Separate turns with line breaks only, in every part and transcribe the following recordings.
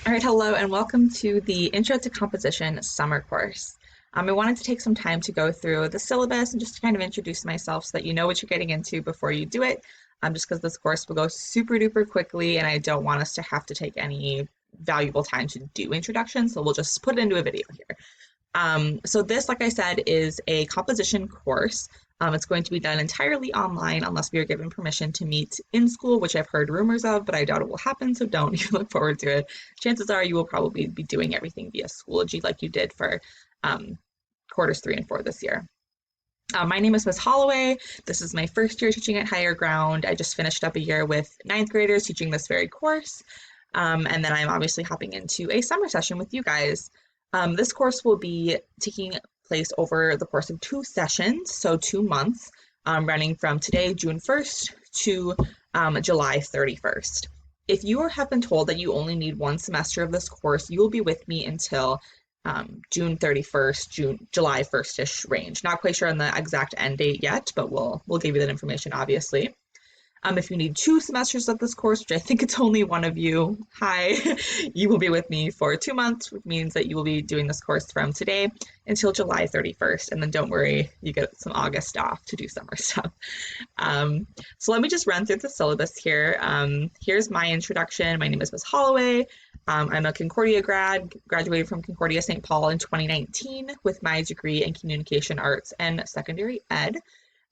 All right, hello, and welcome to the Intro to Composition summer course. I wanted to take some time to go through the syllabus and just to kind of introduce myself so that you know what you're getting into before you do it, just because this course will go super duper quickly and I don't want us to have to take any valuable time to do introduction, so we'll just put it into a video here. So this, like I said, is a composition course. It's going to be done entirely online unless we are given permission to meet in school, which I've heard rumors of, but I doubt it will happen, so don't. You look forward to it. Chances are you will probably be doing everything via Schoology like you did for quarters 3 and 4 this year. My name is Miss Holloway. This is my first year teaching at Higher Ground. I just finished up a year with 9th graders teaching this very course. And then I'm obviously hopping into a summer session with you guys. This course will be taking place over the course of 2 sessions, so 2 months, running from today, June 1st, to July 31st. If you have been told that you only need 1 semester of this course, you will be with me until June 31st, July 1st-ish range. Not quite sure on the exact end date yet, but we'll give you that information, obviously. If you need 2 semesters of this course, which I think it's only one of you, hi, you will be with me for 2 months, which means that you will be doing this course from today until July 31st. And then don't worry, you get some August off to do summer stuff. So let me just run through the syllabus here. Here's my introduction. My name is Ms. Holloway. I'm a Concordia grad, graduated from Concordia St. Paul in 2019 with my degree in Communication Arts and Secondary Ed.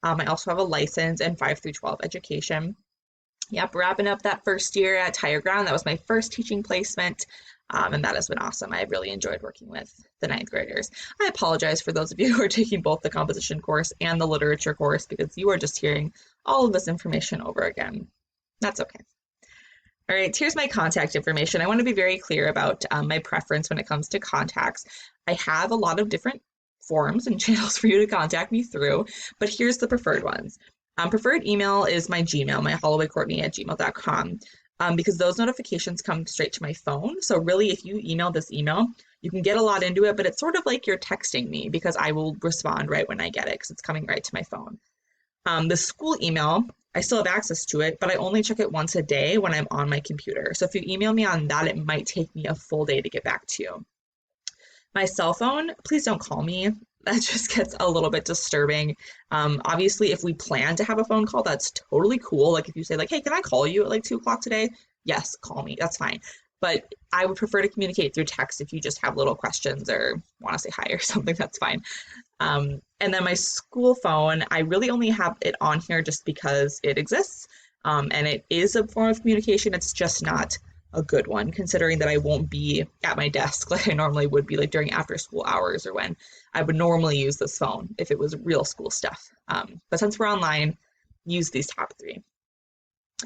I also have a license in 5 through 12 education. Yep, wrapping up that first year at Higher Ground. That was my first teaching placement, and that has been awesome. I really enjoyed working with the 9th graders. I apologize for those of you who are taking both the composition course and the literature course because you are just hearing all of this information over again. That's okay. All right, here's my contact information. I want to be very clear about my preference when it comes to contacts. I have a lot of different forms and channels for you to contact me through, but here's the preferred ones. Preferred email is my Gmail, my hollowaycourtney@gmail.com, because those notifications come straight to my phone. So really, if you email this email, you can get a lot into it, but it's sort of like you're texting me because I will respond right when I get it because it's coming right to my phone. The school email, I still have access to it, but I only check it once a day when I'm on my computer. So if you email me on that, it might take me a full day to get back to you. My cell phone, please don't call me. That just gets a little bit disturbing. Obviously, if we plan to have a phone call, that's totally cool. Like if you say like, hey, can I call you at like 2 o'clock today? Yes, call me. That's fine. But I would prefer to communicate through text if you just have little questions or want to say hi or something, that's fine. And then my school phone, I really only have it on here just because it exists. And it is a form of communication. It's just not a good one, considering that I won't be at my desk like I normally would be, like during after school hours or when I would normally use this phone if it was real school stuff. But since we're online, use these top 3.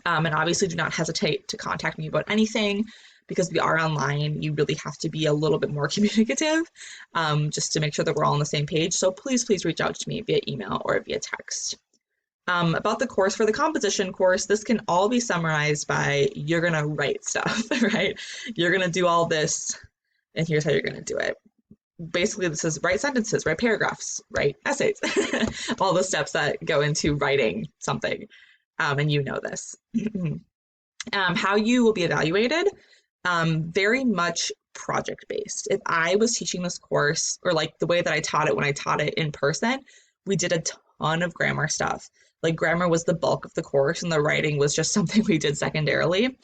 And obviously do not hesitate to contact me about anything because we are online. You really have to be a little bit more communicative just to make sure that we're all on the same page. So please reach out to me via email or via text. About the course, for the composition course, this can all be summarized by you're going to write stuff, right? You're going to do all this, and here's how you're going to do it. Basically, this is write sentences, write paragraphs, write essays, all the steps that go into writing something, and you know this. How you will be evaluated, very much project-based. If I was teaching this course, or like the way that I taught it when I taught it in person, we did a ton of grammar stuff. Like grammar was the bulk of the course and the writing was just something we did secondarily.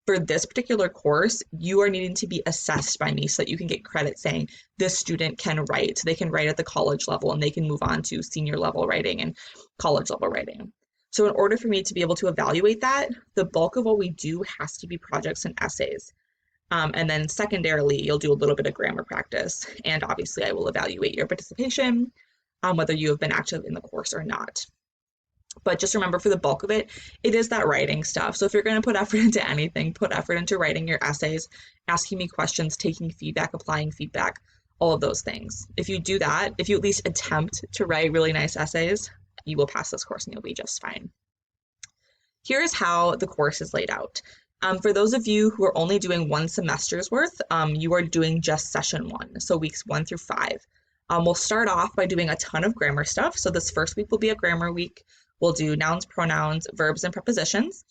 For this particular course, you are needing to be assessed by me so that you can get credit saying this student can write. They can write at the college level and they can move on to senior level writing and college level writing. So in order for me to be able to evaluate that, the bulk of what we do has to be projects and essays. And then secondarily, you'll do a little bit of grammar practice. And obviously I will evaluate your participation, whether you have been active in the course or not. But just remember, for the bulk of it, it is that writing stuff. So if you're going to put effort into anything, put effort into writing your essays, asking me questions, taking feedback, applying feedback, all of those things. If you do that, if you at least attempt to write really nice essays, you will pass this course and you'll be just fine. Here's how the course is laid out. For those of you who are only doing 1 semester's worth, you are doing just session 1, so weeks 1 through 5. We'll start off by doing a ton of grammar stuff. So this first week will be a grammar week. We'll do nouns, pronouns, verbs, and prepositions.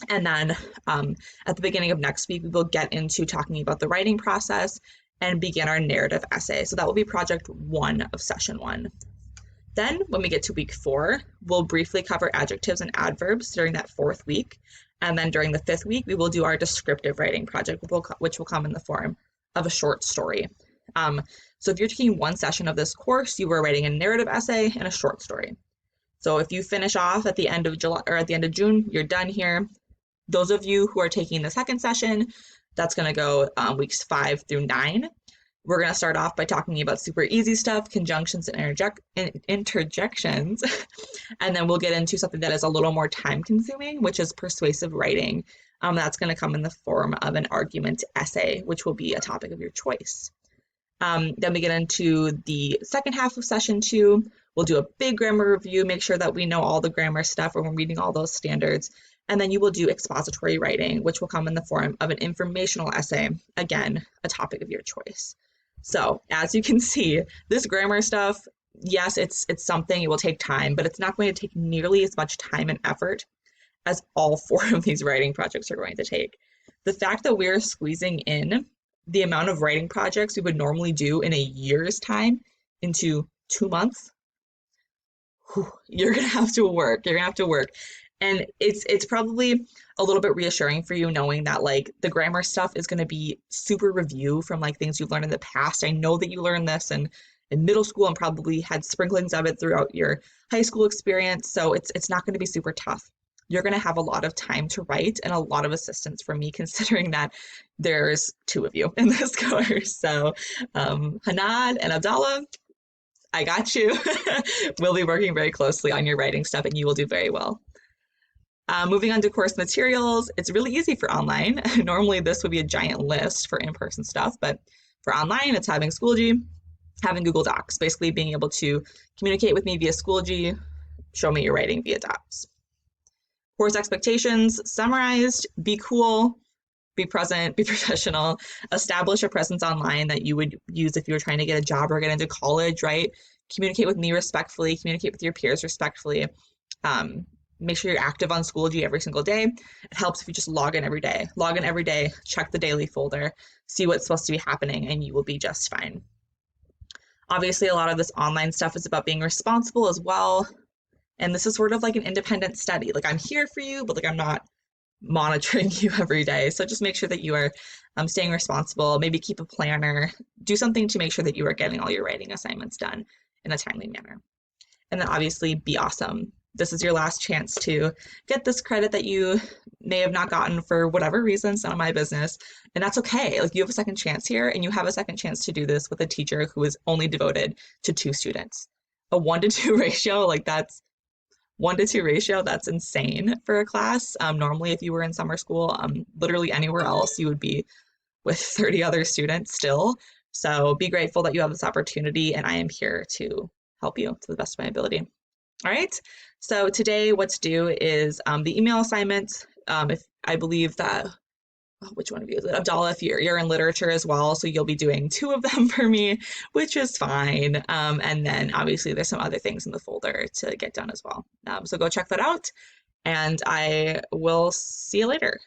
And then at the beginning of next week, we will get into talking about the writing process and begin our narrative essay. So that will be project 1 of session 1. Then when we get to week 4, we'll briefly cover adjectives and adverbs during that 4th week. And then during the 5th week, we will do our descriptive writing project, which will come in the form of a short story. So if you're taking one session of this course, you are writing a narrative essay and a short story. So if you finish off at the end of July or at the end of June, you're done here. Those of you who are taking the second session, that's going to go weeks 5 through 9. We're going to start off by talking about super easy stuff, conjunctions and interjections. And then we'll get into something that is a little more time consuming, which is persuasive writing. That's going to come in the form of an argument essay, which will be a topic of your choice. Then we get into the second half of session 2. We'll do a big grammar review, make sure that we know all the grammar stuff when we're reading all those standards. And then you will do expository writing, which will come in the form of an informational essay, again, a topic of your choice. So as you can see, this grammar stuff, yes, it's something, it will take time, but it's not going to take nearly as much time and effort as all 4 of these writing projects are going to take. The fact that we're squeezing in the amount of writing projects we would normally do in a year's time into 2 months, you're gonna have to work. You're gonna have to work. And it's probably a little bit reassuring for you knowing that like the grammar stuff is going to be super review from like things you've learned in the past. I know that you learned this in middle school and probably had sprinklings of it throughout your high school experience. So it's not going to be super tough. You're going to have a lot of time to write and a lot of assistance from me, considering that there's 2 of you in this course. So Hanad and Abdallah, I got you. We'll be working very closely on your writing stuff and you will do very well. Moving on to course materials, it's really easy for online. Normally this would be a giant list for in-person stuff, but for online, it's having Schoology, having Google Docs, basically being able to communicate with me via Schoology, show me your writing via Docs. Course expectations, summarized, be cool, be present, be professional, establish a presence online that you would use if you were trying to get a job or get into college, right? Communicate with me respectfully, communicate with your peers respectfully. Make sure you're active on Schoology every single day. It helps if you just log in every day. Log in every day, check the daily folder, see what's supposed to be happening, and you will be just fine. Obviously, a lot of this online stuff is about being responsible as well. And this is sort of like an independent study. Like I'm here for you, but like I'm not monitoring you every day. So just make sure that you are staying responsible, maybe keep a planner, do something to make sure that you are getting all your writing assignments done in a timely manner. And then obviously be awesome. This is your last chance to get this credit that you may have not gotten for whatever reason, it's none of my business. And that's okay. Like you have a second chance here and you have a second chance to do this with a teacher who is only devoted to 2 students. A 1-to-2 ratio, like that's 1-to-2 ratio, that's insane for a class. Normally, if you were in summer school, literally anywhere else, you would be with 30 other students still. So be grateful that you have this opportunity, and I am here to help you to the best of my ability. All right, so today what's due is the email assignment. If I believe that, which one of you is it? Abdallah, if you're in literature as well, so you'll be doing 2 of them for me, which is fine. And then obviously there's some other things in the folder to get done as well. So go check that out, and I will see you later.